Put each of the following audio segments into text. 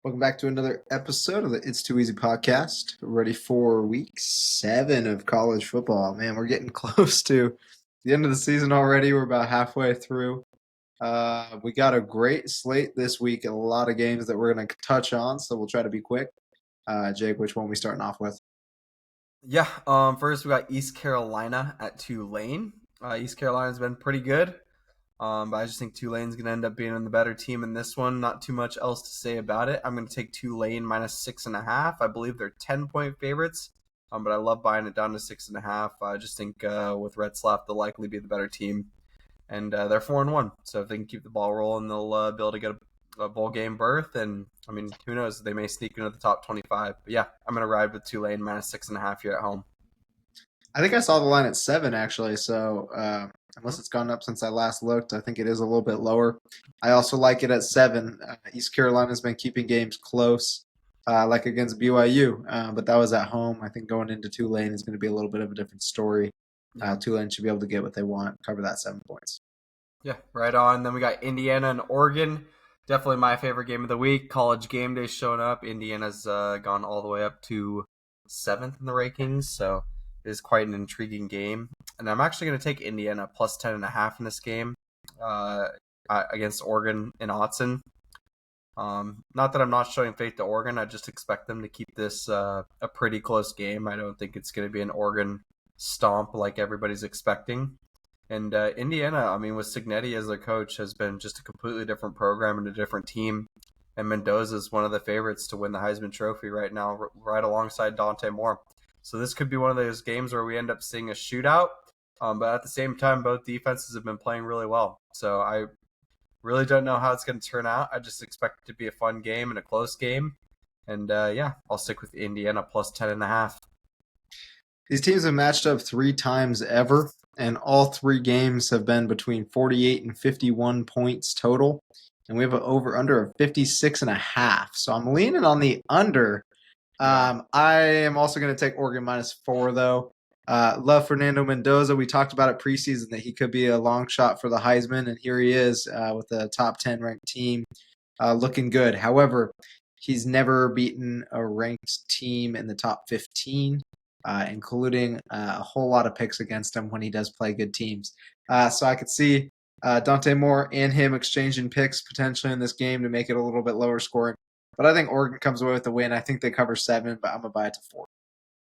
Welcome back to another episode of the It's Too Easy podcast. Ready for week 7 of college football. Man, we're getting close to the end of the season already. We're about halfway through. We got a great slate this week, a lot of games that we're going to touch on, so we'll try to be quick. Jake, which one are we starting off with? Yeah, first we got East Carolina at Tulane. East Carolina's been pretty good, but I just think Tulane's going to end up being the better team in this one. Not too much else to say about it. I'm going to take Tulane minus 6.5. I believe they're 10-point favorites, but I love buying it down to 6.5. I just think with Red Slap, they'll likely be the better team, and they're 4-1. So if they can keep the ball rolling, they'll be able to get a bowl game berth, and I mean, who knows? They may sneak into the top 25. But yeah, I'm gonna ride with Tulane minus 6.5 here at home. I think I saw the line at 7, actually, so unless it's gone up since I last looked, I think it is a little bit lower. I also like it at 7. East Carolina's been keeping games close, like against BYU, but that was at home. I think going into Tulane is going to be a little bit of a different story. Yeah, Tulane should be able to get what they want, cover that 7 points. yeah, right on. Then we got Indiana and Oregon. Definitely my favorite game of the week. College game day showing up. Indiana's gone all the way up to 7th in the rankings, so it is quite an intriguing game. And I'm actually going to take Indiana plus 10.5 in this game uh, against Oregon in Autzen. Not that I'm not showing faith to Oregon. I just expect them to keep this a pretty close game. I don't think it's going to be an Oregon stomp like everybody's expecting. And Indiana, I mean, with Cignetti as their coach, has been just a completely different program and a different team. And Mendoza is one of the favorites to win the Heisman Trophy right now, right alongside Dante Moore. So this could be one of those games where we end up seeing a shootout. But at the same time, both defenses have been playing really well. So I really don't know how it's going to turn out. I just expect it to be a fun game and a close game. And yeah, I'll stick with Indiana plus 10.5. These teams have matched up 3 times ever, and all 3 games have been between 48 and 51 points total. And we have an over-under of 56.5. So I'm leaning on the under. Yeah. I am also going to take Oregon minus 4, though. Love Fernando Mendoza. We talked about it preseason that he could be a long shot for the Heisman, and here he is with a top 10 ranked team looking good. However, he's never beaten a ranked team in the top 15, including a whole lot of picks against him when he does play good teams. So I could see Dante Moore and him exchanging picks potentially in this game to make it a little bit lower scoring. But I think Oregon comes away with the win. I think they cover 7, but I'm going to buy it to 4.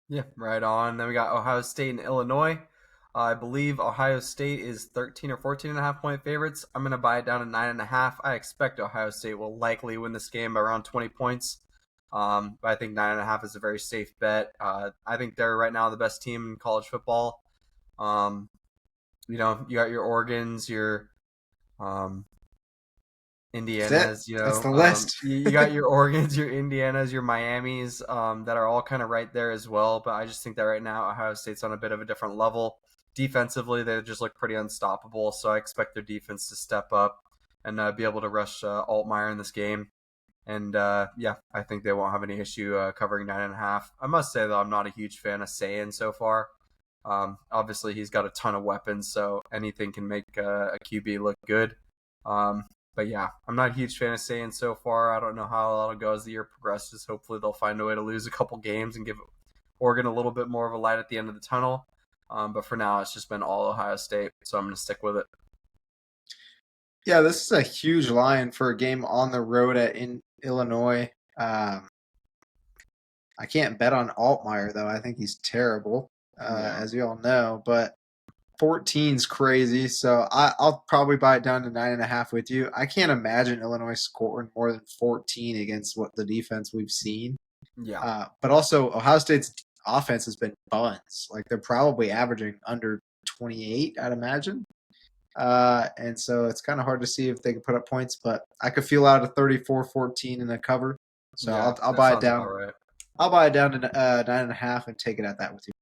Yeah, right on. Then we got Ohio State and Illinois. I believe Ohio State is 13 or 14.5 point favorites. I'm going to buy it down to 9.5. I expect Ohio State will likely win this game by around 20 points. But I think 9.5 is a very safe bet. I think they're right now the best team in college football. You got your Oregons, your That's it. Indiana's, That's the list. you got your Oregons, your Indiana's, your Miami's, that are all kind of right there as well. But I just think that right now Ohio State's on a bit of a different level. Defensively, they just look pretty unstoppable. So I expect their defense to step up and be able to rush Altmaier in this game. And yeah, I think they won't have any issue covering 9.5. I must say though, I'm not a huge fan of Sayin so far. Obviously, he's got a ton of weapons, so anything can make a QB look good. But yeah, I'm not a huge fan of Sayin so far. I don't know how that'll go as the year progresses. Hopefully, they'll find a way to lose a couple games and give Oregon a little bit more of a light at the end of the tunnel. But for now, it's just been all Ohio State, so I'm going to stick with it. Yeah, this is a huge line for a game on the road in Illinois. I can't bet on Altmaier, though. I think he's terrible, Yeah. as you all know. But 14's crazy, so I'll probably buy it down to 9.5 with you. I can't imagine Illinois scoring more than 14 against what the defense we've seen. Yeah. But also, Ohio State's offense has been buns. Like they're probably averaging under 28, I'd imagine. And so it's kind of hard to see if they can put up points, but I could feel out a 34-14 in a cover. So Yeah. I'll That buy it sounds about down. right. I'll buy it down to 9.5 and take it at that with you.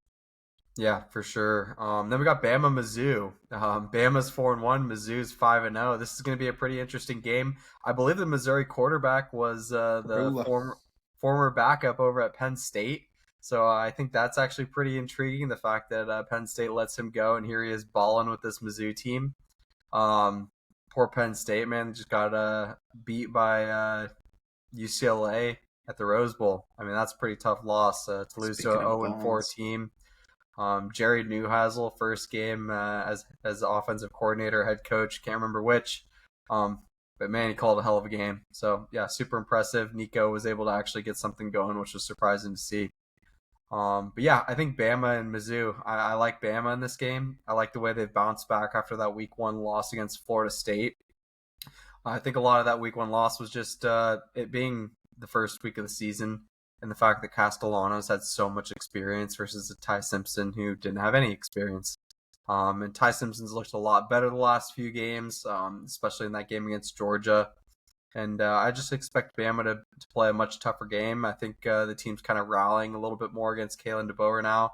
Yeah, for sure. Then we got Bama Mizzou. Bama's 4-1, Mizzou's 5-0. This is going to be a pretty interesting game. I believe the Missouri quarterback was the Rula. former backup over at Penn State. So I think that's actually pretty intriguing. The fact that Penn State lets him go, and here he is balling with this Mizzou team. Poor Penn State, man, just got beat by UCLA at the Rose Bowl. I mean, that's a pretty tough loss to lose to Speaking an of 0-4 bones, team. Jerry Newhasel, first game as offensive coordinator, head coach, can't remember which. Um, but man, he called a hell of a game. So yeah, super impressive. Nico was able to actually get something going, which was surprising to see. But yeah, I think Bama and Mizzou. I like Bama in this game. I like the way they've bounced back after that Week 1 loss against Florida State. I think a lot of that Week 1 loss was just it being the first week of the season and the fact that Castellanos had so much experience versus a Ty Simpson who didn't have any experience. And Ty Simpson's looked a lot better the last few games, especially in that game against Georgia. And I just expect Bama to play a much tougher game. I think the team's kind of rallying a little bit more against Kalen DeBoer now.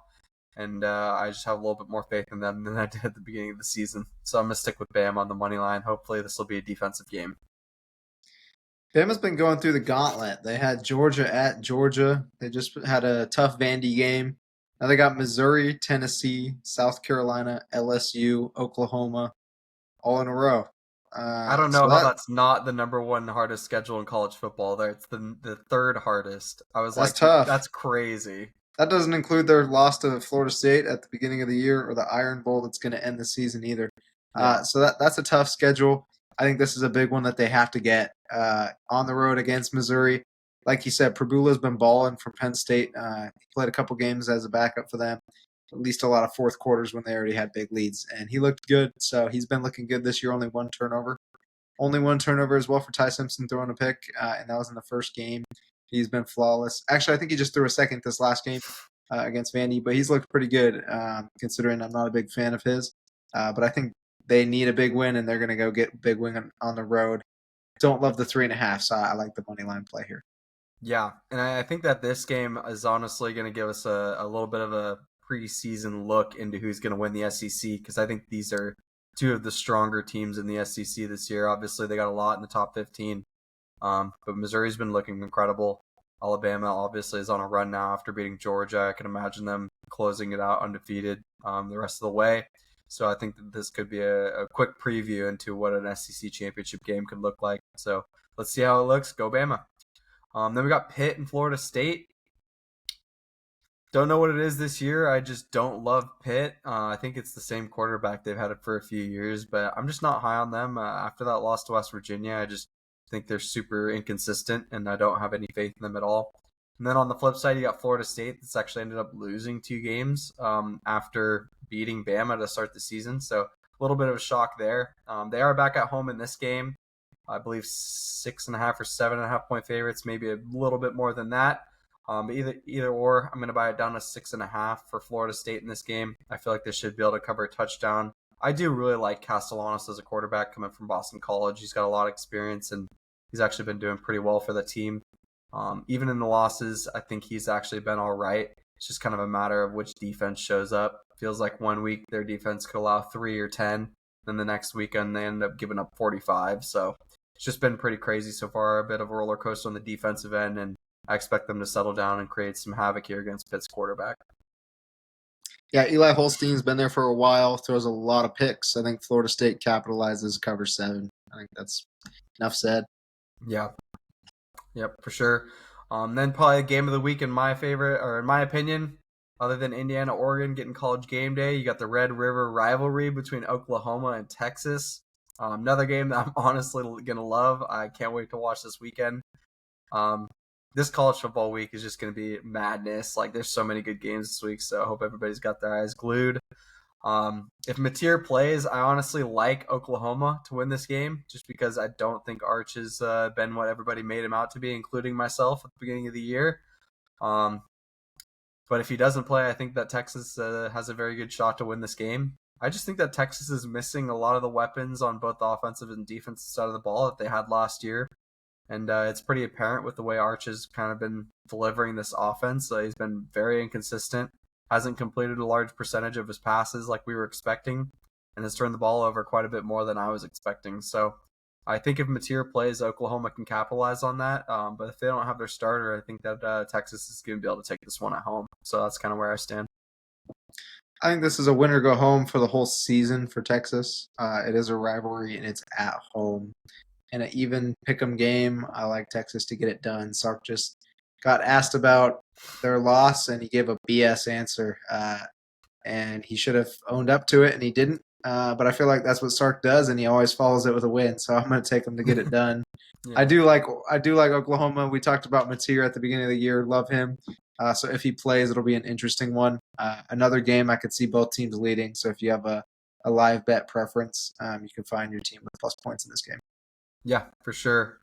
And I just have a little bit more faith in them than I did at the beginning of the season. So I'm going to stick with Bama on the money line. Hopefully this will be a defensive game. Bama's been going through the gauntlet. They had Georgia at Georgia. They just had a tough Vandy game. Now they got Missouri, Tennessee, South Carolina, LSU, Oklahoma, all in a row. I don't So know how that that's not the number one hardest schedule in college football. There, it's the third hardest. I was that's like, tough. that's crazy. That doesn't include their loss to Florida State at the beginning of the year or the Iron Bowl that's going to end the season either. Yeah, So that's a tough schedule. I think this is a big one that they have to get on the road against Missouri. Like you said, Prabula's been balling from Penn State. He played a couple games as a backup for them, at least a lot of fourth quarters when they already had big leads, and he looked good. So he's been looking good this year. Only one turnover. Only one turnover as well for Ty Simpson throwing a pick, and that was in the first game. He's been flawless. Actually, I think he just threw a second this last game against Vandy, but he's looked pretty good considering I'm not a big fan of his. But I think they need a big win, and they're going to go get a big win on the road. Don't love the 3.5, so I like the money line play here. yeah, and I think that this game is honestly going to give us a little bit of a preseason look into who's going to win the SEC because I think these are two of the stronger teams in the SEC this year. Obviously, they got a lot in the top 15, but Missouri's been looking incredible. Alabama obviously is on a run now after beating Georgia. I can imagine them closing it out undefeated the rest of the way. So I think that this could be a quick preview into what an SEC championship game could look like. So let's see how it looks. Go Bama. Then we got Pitt and Florida State. Don't know what it is this year. I just don't love Pitt. I think it's the same quarterback. They've had it for a few years, but I'm just not high on them. After that loss to West Virginia, I just think they're super inconsistent, and I don't have any faith in them at all. And then on the flip side, you got Florida State that's actually ended up losing 2 games after beating Bama to start the season. So a little bit of a shock there. They are back at home in this game. I believe 6.5 or 7.5 point favorites, maybe a little bit more than that. But either or, I'm going to buy it down to 6.5 for Florida State in this game. I feel like they should be able to cover a touchdown. I do really like Castellanos as a quarterback coming from Boston College. He's got a lot of experience and he's actually been doing pretty well for the team. Even in the losses, I think he's actually been all right. It's just kind of a matter of which defense shows up. Feels like one week their defense could allow 3 or 10, then the next weekend they end up giving up 45. So it's just been pretty crazy so far. A bit of a roller coaster on the defensive end, and I expect them to settle down and create some havoc here against Pitt's quarterback. Yeah, Eli Holstein's been there for a while, throws a lot of picks. I think Florida State capitalizes cover 7. I think that's enough said. Yeah. Yep, for sure. Then probably game of the week in my favorite, or in my opinion, other than Indiana, Oregon getting college game day, you got the Red River rivalry between Oklahoma and Texas. Another game that I'm honestly going to love. I can't wait to watch this weekend. This college football week is just going to be madness. Like, there's so many good games this week, so I hope everybody's got their eyes glued. If Mateer plays, I honestly like Oklahoma to win this game, just because I don't think Arch has been what everybody made him out to be, including myself at the beginning of the year. But if he doesn't play, I think that Texas has a very good shot to win this game. I just think that Texas is missing a lot of the weapons on both the offensive and defensive side of the ball that they had last year. And it's pretty apparent with the way Arch has kind of been delivering this offense. He's been very inconsistent, hasn't completed a large percentage of his passes like we were expecting, and has turned the ball over quite a bit more than I was expecting. So I think if Mateer plays, Oklahoma can capitalize on that. But if they don't have their starter, I think that Texas is going to be able to take this one at home. So that's kind of where I stand. I think this is a winner go home for the whole season for Texas. It is a rivalry and it's at home. in an even pick'em game, I like Texas to get it done. Sark just got asked about their loss, and he gave a BS answer, and he should have owned up to it, and he didn't. But I feel like that's what Sark does, and he always follows it with a win. So I'm going to take him to get it done. Yeah. I do like Oklahoma. We talked about Mateer at the beginning of the year. Love him. So if he plays, it'll be an interesting one. Another game I could see both teams leading. So if you have a live bet preference, you can find your team with plus points in this game. Yeah, for sure.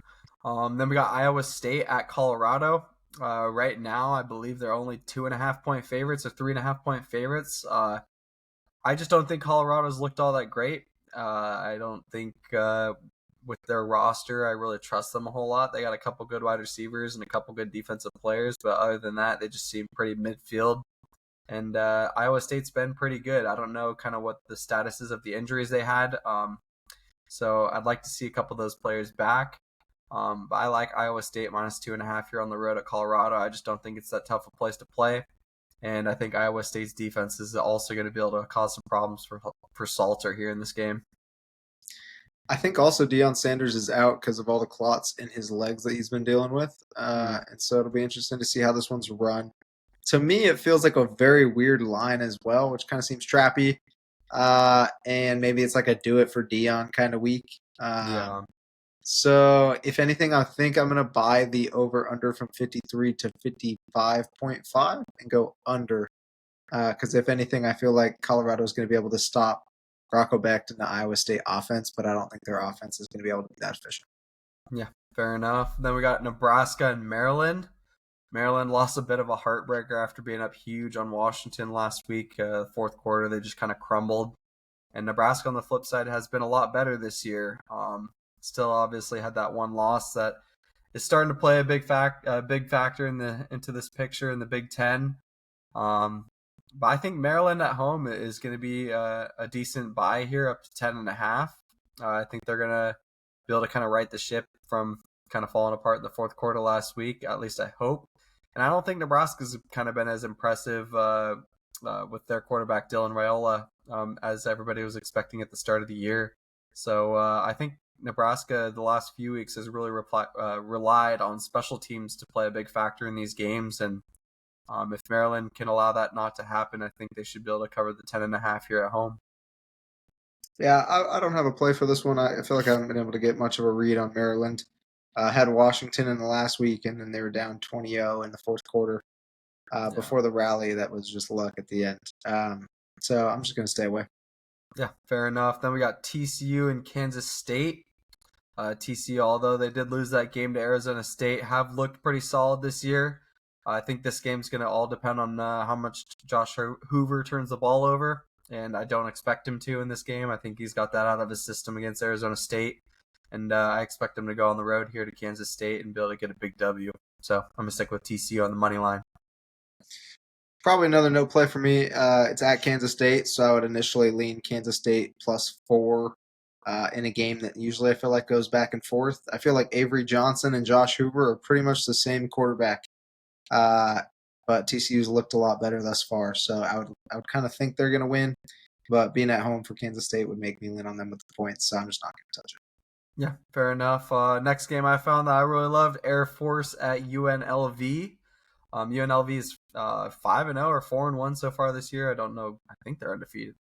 Then we got Iowa State at Colorado. Right now, I believe they're only 2.5-point favorites or 3.5-point favorites. I just don't think Colorado's looked all that great. I don't think with their roster, I really trust them a whole lot. They got a couple good wide receivers and a couple good defensive players, but other than that, they just seem pretty midfield. And Iowa State's been pretty good. I don't know kind of what the status is of the injuries they had. So I'd like to see a couple of those players back. But I like Iowa State minus 2.5 here on the road at Colorado. I just don't think it's that tough a place to play. And I think Iowa State's defense is also going to be able to cause some problems for Salter here in this game. I think also Deion Sanders is out because of all the clots in his legs that he's been dealing with. And so it'll be interesting to see how this one's run. To me, it feels like a very weird line as well, which kind of seems trappy. And maybe it's like a do it for Deion kind of week. Yeah. So if anything, I think I'm going to buy the over-under from 53 to 55.5 and go under. Because if anything, I feel like Colorado is going to be able to stop Rocco Becht and the Iowa State offense, but I don't think their offense is going to be able to be that efficient. Yeah, fair enough. Then we got Nebraska and Maryland. Maryland lost a bit of a heartbreaker after being up huge on Washington last week. Fourth quarter, they just kind of crumbled. And Nebraska on the flip side has been a lot better this year. Still obviously had that one loss that is starting to play a big factor into this picture in the Big Ten. But I think Maryland at home is going to be a decent buy here, up to 10.5. I think they're going to be able to kind of right the ship from kind of falling apart in the fourth quarter last week. At least I hope. And I don't think Nebraska's kind of been as impressive with their quarterback Dylan Raiola as everybody was expecting at the start of the year. So I think Nebraska the last few weeks has really relied on special teams to play a big factor in these games. And if Maryland can allow that not to happen, I think they should be able to cover the 10.5 here at home. Yeah, I don't have a play for this one. I feel like I haven't been able to get much of a read on Maryland. Had Washington in the last week, and then they were down 20-0 in the fourth quarter. Before the rally, that was just luck at the end. So I'm just going to stay away. Yeah, fair enough. Then we got TCU and Kansas State. TCU, although they did lose that game to Arizona State, have looked pretty solid this year. I think this game's going to all depend on how much Josh Hoover turns the ball over, and I don't expect him to in this game. I think he's got that out of his system against Arizona State, and I expect him to go on the road here to Kansas State and be able to get a big W. So I'm going to stick with TCU on the money line. Probably another no play for me. It's at Kansas State, so I would initially lean Kansas State +4 in a game that usually I feel like goes back and forth. I feel like Avery Johnson and Josh Hoover are pretty much the same quarterback. But TCU's looked a lot better thus far, so I would kind of think they're going to win. But being at home for Kansas State would make me lean on them with the points, so I'm just not going to touch it. Yeah, fair enough. Next game I found that I really loved, Air Force at UNLV. UNLV is 5-0 or 4-1 so far this year. I don't know. I think they're undefeated.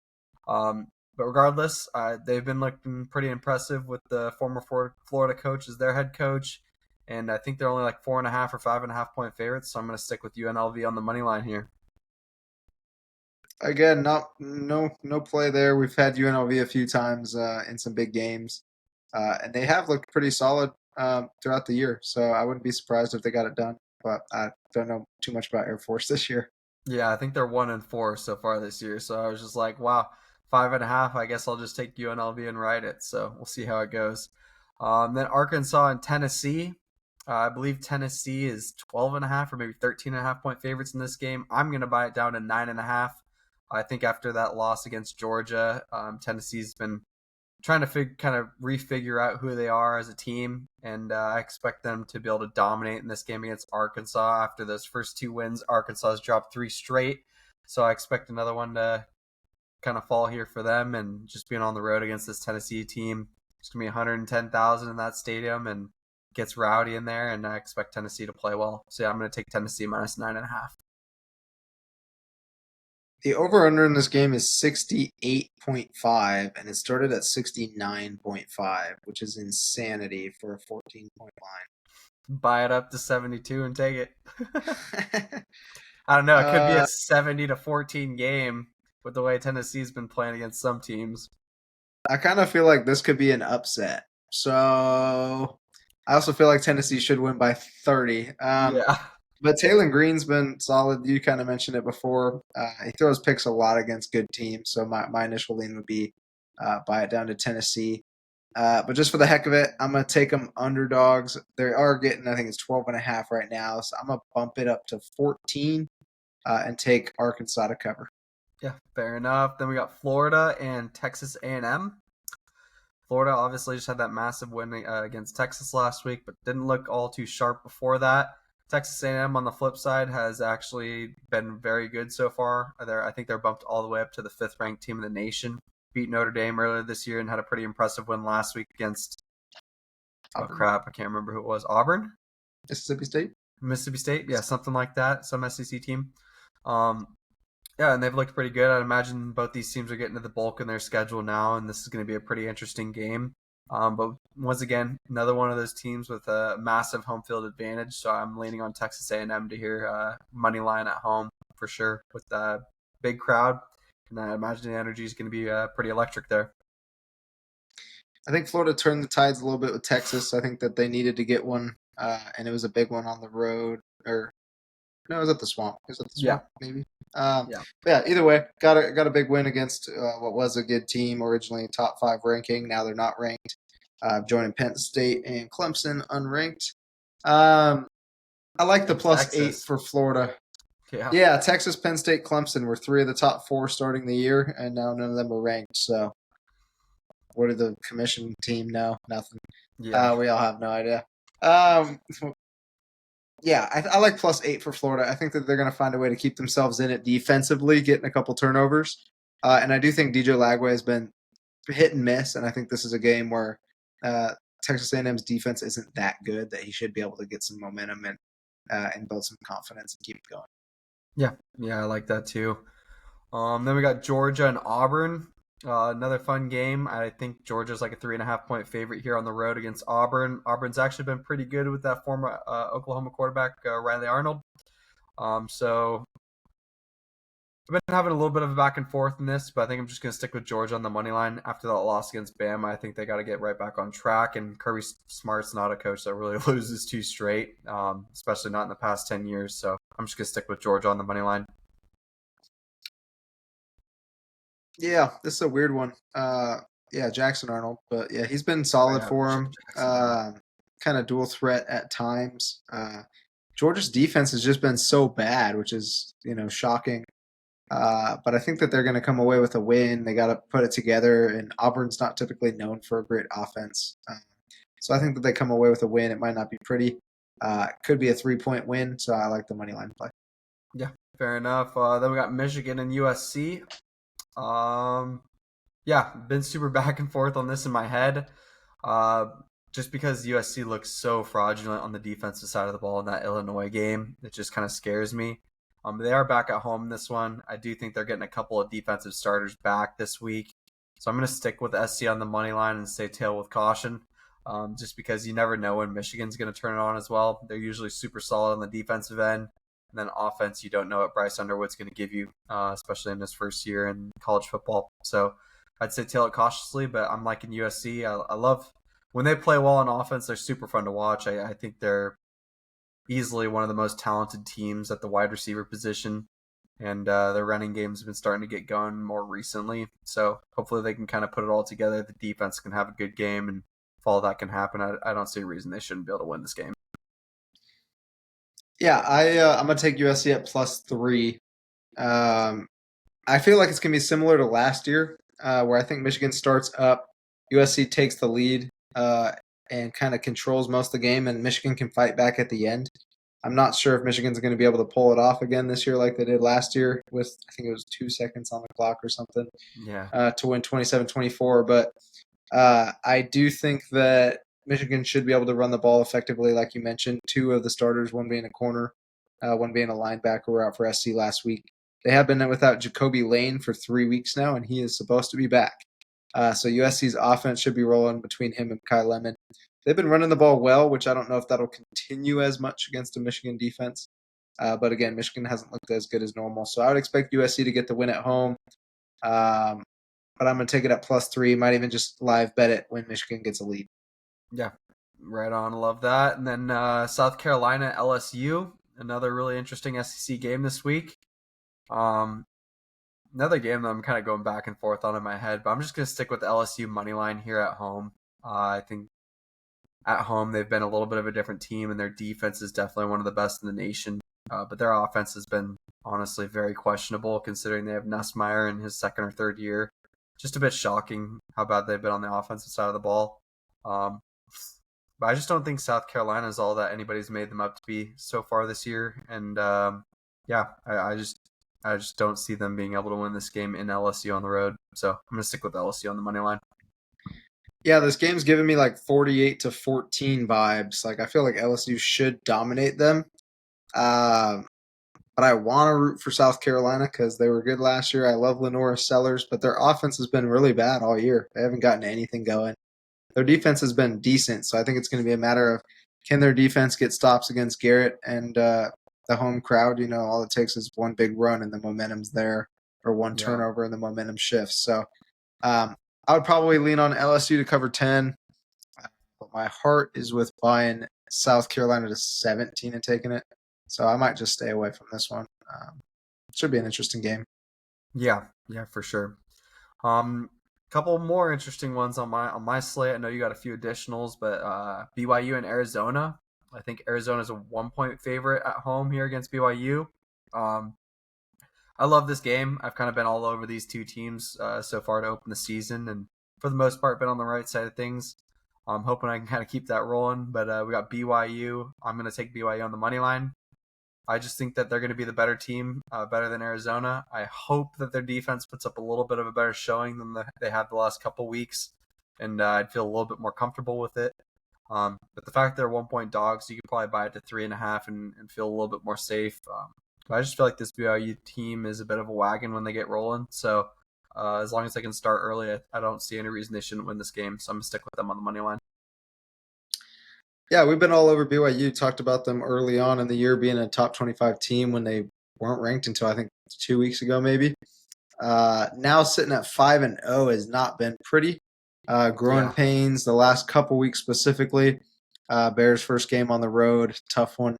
But regardless, they've been looking pretty impressive with the former Florida coach as their head coach. And I think they're only like 4.5 or 5.5 point favorites. So I'm going to stick with UNLV on the money line here. Again, no play there. We've had UNLV a few times in some big games, and they have looked pretty solid throughout the year. So I wouldn't be surprised if they got it done. But I don't know too much about Air Force this year. Yeah, I think they're 1-4 so far this year. So I was just like, wow, 5.5. I guess I'll just take UNLV and ride it. So we'll see how it goes. Then Arkansas and Tennessee. I believe Tennessee is 12.5 or maybe 13.5 point favorites in this game. I'm going to buy it down to 9.5. I think after that loss against Georgia, Tennessee's been trying to kind of refigure out who they are as a team, and I expect them to be able to dominate in this game against Arkansas. After those first 2 wins, Arkansas has dropped 3 straight, so I expect another one to kind of fall here for them, and just being on the road against this Tennessee team It's going to be 110,000 in that stadium and gets rowdy in there, and I expect Tennessee to play well. So, yeah, I'm going to take Tennessee minus 9.5. The over-under in this game is 68.5, and it started at 69.5, which is insanity for a 14-point Buy it up to 72 and take it. line. I don't know. It could be a 70-14 game with the way Tennessee's been playing against some teams. I kind of feel like this could be an upset. So I also feel like Tennessee should win by 30. Yeah. But Taylor Green's been solid. You kind of mentioned it before. He throws picks a lot against good teams. So my initial lean would be buy it down to Tennessee. But just for the heck of it, I'm going to take them underdogs. They are getting, I think it's 12.5 right now. So I'm going to bump it up to 14 and take Arkansas to cover. Yeah, fair enough. Then we got Florida and Texas A&M. Florida obviously just had that massive win against Texas last week, but didn't look all too sharp before that. Texas A&M on the flip side has actually been very good so far. I think they're bumped all the way up to the 5th-ranked team in the nation. Beat Notre Dame earlier this year and had a pretty impressive win last week against, I can't remember who it was. Auburn? Mississippi State? Mississippi State? Yeah, something like that. Some SEC team. Yeah, and they've looked pretty good. I'd imagine both these teams are getting to the bulk in their schedule now, and this is going to be a pretty interesting game. But once again, another one of those teams with a massive home field advantage. So I'm leaning on Texas A&M to hear money line at home for sure with the big crowd. And I imagine the energy is going to be pretty electric there. I think Florida turned the tides a little bit with Texas. I think that they needed to get one, and it was a big one on the road. Or no, it was at the Swamp. Maybe. Yeah. Either way, got a big win against what was a good team originally, top 5 ranking. Now they're not ranked. Joining Penn State and Clemson unranked. I like the plus Texas. 8 for Florida. Yeah, Texas, Penn State, Clemson were 3 of the top 4 starting the year, and now none of them are ranked. So, what did the commission team know? Nothing. Yeah. We all have no idea. Yeah, I like plus 8 for Florida. I think that they're going to find a way to keep themselves in it defensively, getting a couple turnovers. And I do think DJ Lagway has been hit and miss, and I think this is a game where Texas A&M's defense isn't that good that he should be able to get some momentum and build some confidence and keep it going. Yeah, I like that too. Then we got Georgia and Auburn. Another fun game. I think Georgia's like a 3.5-point favorite here on the road against Auburn. Auburn's actually been pretty good with that former Oklahoma quarterback, Riley Arnold. So I've been having a little bit of a back and forth in this, but I think I'm just going to stick with Georgia on the money line. After that loss against Bama, I think they got to get right back on track, and Kirby Smart's not a coach that really loses 2 straight, especially not in the past 10 years. So I'm just going to stick with Georgia on the money line. Yeah, this is a weird one. Jackson Arnold, but yeah, he's been solid for him. Kind of dual threat at times. Georgia's defense has just been so bad, which is shocking. But I think that they're going to come away with a win. They got to put it together, and Auburn's not typically known for a great offense. So I think that they come away with a win. It might not be pretty. It could be a 3-point win, so I like the money line play. Yeah, fair enough. Then we got Michigan and USC. Been super back and forth on this in my head. Just because USC looks so fraudulent on the defensive side of the ball in that Illinois game, it just kind of scares me. They are back at home in this one. I do think they're getting a couple of defensive starters back this week. So I'm going to stick with SC on the money line and say tail with caution. Just because you never know when Michigan's going to turn it on as well. They're usually super solid on the defensive end. And then offense, you don't know what Bryce Underwood's going to give you, especially in his first year in college football. So I'd say tail it cautiously, but I'm liking USC. I love when they play well on offense. They're super fun to watch. I think they're easily one of the most talented teams at the wide receiver position. And their running game's been starting to get going more recently. So hopefully they can kind of put it all together. The defense can have a good game, and if all that can happen, I don't see a reason they shouldn't be able to win this game. Yeah, I'm going to take USC at plus 3. I feel like it's going to be similar to last year, where I think Michigan starts up, USC takes the lead and kind of controls most of the game, and Michigan can fight back at the end. I'm not sure if Michigan's going to be able to pull it off again this year like they did last year with, I think it was 2 seconds on the clock or something, to win 27-24. But I do think that Michigan should be able to run the ball effectively, like you mentioned. Two of the starters, one being a corner, one being a linebacker, were out for SC last week. They have been without Jacoby Lane for 3 weeks now, and he is supposed to be back. So USC's offense should be rolling between him and Kyle Lemon. They've been running the ball well, which I don't know if that'll continue as much against a Michigan defense. But again, Michigan hasn't looked as good as normal. So I would expect USC to get the win at home. Um, but I'm going to take it at +3. Might even just live bet it when Michigan gets a lead. Yeah, right on. Love that. And then South Carolina LSU, another really interesting SEC game this week. Another game that I'm kind of going back and forth on in my head, but I'm just going to stick with the LSU money line here at home. I think at home they've been a little bit of a different team, and their defense is definitely one of the best in the nation. But their offense has been honestly very questionable, considering they have Nussmeier in his second or third year. Just a bit shocking how bad they've been on the offensive side of the ball. But I just don't think South Carolina is all that anybody's made them up to be so far this year. And I just don't see them being able to win this game in LSU on the road. So I'm going to stick with LSU on the money line. Yeah, this game's giving me like 48-14 vibes. Like I feel like LSU should dominate them. But I want to root for South Carolina because they were good last year. I love Lenora Sellers, but their offense has been really bad all year. They haven't gotten anything going. Their defense has been decent, so I think it's going to be a matter of can their defense get stops against Garrett and the home crowd. All it takes is one big run and the momentum's there, or one turnover and the momentum shifts. So I would probably lean on LSU to cover 10, but my heart is with buying South Carolina to 17 and taking it. So I might just stay away from this one. Should be an interesting game. Yeah, for sure. Couple more interesting ones on my slate. I know you got a few additionals, but BYU and Arizona. I think Arizona's a 1-point favorite at home here against BYU. I love this game. I've kind of been all over these two teams so far to open the season, and for the most part, been on the right side of things. I'm hoping I can kind of keep that rolling. But we got BYU. I'm going to take BYU on the money line. I just think that they're going to be the better team, better than Arizona. I hope that their defense puts up a little bit of a better showing than they had the last couple weeks, and I'd feel a little bit more comfortable with it. But the fact they're 1-point dogs, you could probably buy it to 3.5 and feel a little bit more safe. But I just feel like this BYU team is a bit of a wagon when they get rolling. So as long as they can start early, I don't see any reason they shouldn't win this game. So I'm going to stick with them on the money line. Yeah, we've been all over BYU. Talked about them early on in the year being a top 25 team when they weren't ranked until I think 2 weeks ago, maybe. Now sitting at 5-0 has not been pretty. Growing pains the last couple weeks specifically. Bears' first game on the road, tough one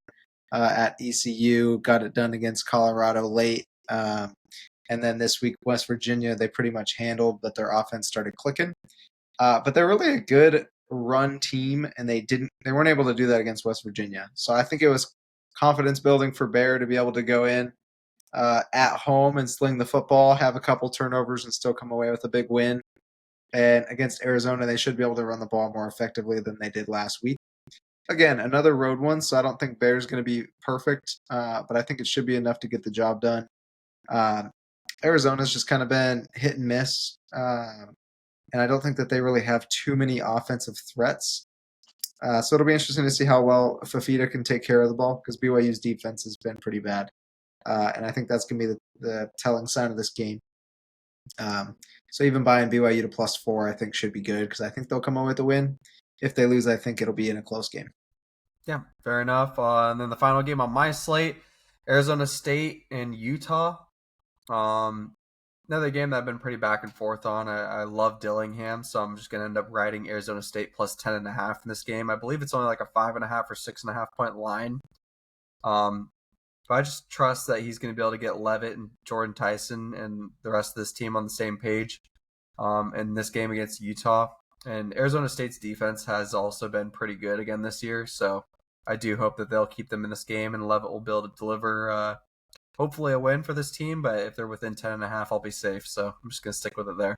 at ECU. Got it done against Colorado late. And then this week, West Virginia, they pretty much handled, but their offense started clicking. But they're really a good run team, and they weren't able to do that against West Virginia. So I think it was confidence building for Bear to be able to go in at home and sling the football, have a couple turnovers, and still come away with a big win. And against Arizona, they should be able to run the ball more effectively than they did last week. Again, another road one, so I don't think Bear's going to be perfect, but I think it should be enough to get the job done. Arizona's just kind of been hit and miss. And I don't think that they really have too many offensive threats. So it'll be interesting to see how well Fafita can take care of the ball because BYU's defense has been pretty bad. And I think that's going to be the telling sign of this game. So even buying BYU to +4, I think should be good because I think they'll come away with a win. If they lose, I think it'll be in a close game. Yeah, fair enough. And then the final game on my slate, Arizona State and Utah. Another game that I've been pretty back and forth on. I love Dillingham, so I'm just going to end up riding Arizona State +10.5 in this game. I believe it's only like a 5.5 or 6.5 point line. But I just trust that he's going to be able to get Levitt and Jordan Tyson and the rest of this team on the same page in this game against Utah. And Arizona State's defense has also been pretty good again this year, so I do hope that they'll keep them in this game and Levitt will be able to deliver hopefully a win for this team, but if they're within 10.5, I'll be safe. So I'm just going to stick with it there.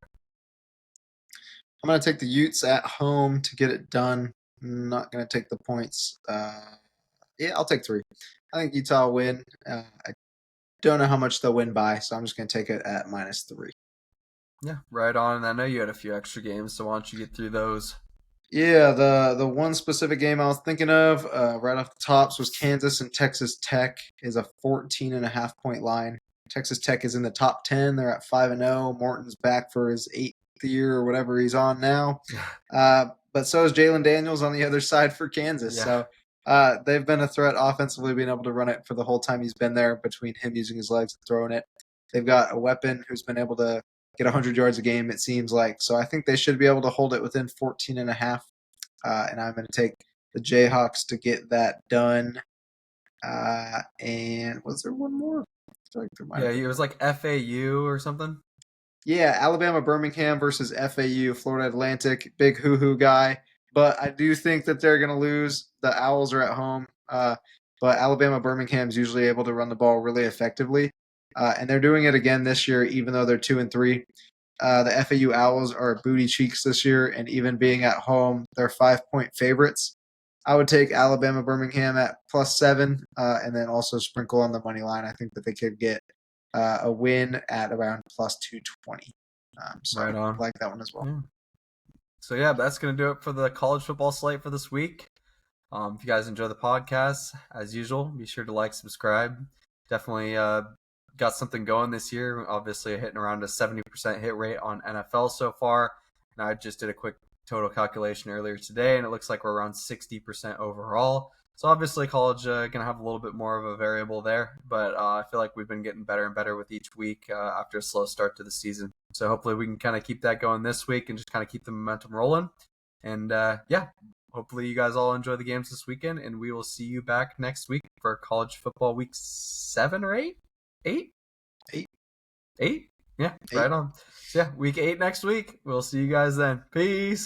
I'm going to take the Utes at home to get it done. I'm not going to take the points. I'll take 3. I think Utah will win. I don't know how much they'll win by, so I'm just going to take it at -3. Yeah, right on. And I know you had a few extra games, so why don't you get through those? Yeah, the one specific game I was thinking of right off the tops was Kansas and Texas Tech is a 14.5 point line. Texas Tech is in the top 10. They're at 5-0. Morton's back for his eighth year or whatever he's on now. But so is Jalen Daniels on the other side for Kansas. Yeah, So they've been a threat offensively, being able to run it for the whole time he's been there between him using his legs and throwing it. They've got a weapon who's been able to get 100 yards a game, it seems like. So I think they should be able to hold it within 14 and a half. And I'm going to take the Jayhawks to get that done. And was there one more? I feel like there might yeah, have been it was one. like FAU or something. Yeah, Alabama Birmingham versus FAU, Florida Atlantic, big hoo-hoo guy. But I do think that they're going to lose. The Owls are at home. But Alabama Birmingham is usually able to run the ball really effectively. And they're doing it again this year, even though they're 2-3. The FAU Owls are booty cheeks this year, and even being at home, they're 5 point favorites. I would take Alabama Birmingham at +7, and then also sprinkle on the money line. I think that they could get a win at around +220. So Right I on. like that one as well. Yeah. So yeah, that's gonna do it for the college football slate for this week. If you guys enjoy the podcast, as usual, be sure to like, subscribe. Definitely got something going this year. Obviously, hitting around a 70% hit rate on NFL so far. And I just did a quick total calculation earlier today, and it looks like we're around 60% overall. So obviously, college gonna have a little bit more of a variable there, but I feel like we've been getting better and better with each week after a slow start to the season. So hopefully, we can kind of keep that going this week and just kind of keep the momentum rolling. And yeah, hopefully you guys all enjoy the games this weekend, and we will see you back next week for college football week 7 or 8? 8? 8. 8? Yeah, 8. right on. So yeah, week 8 next week. We'll see you guys then. Peace.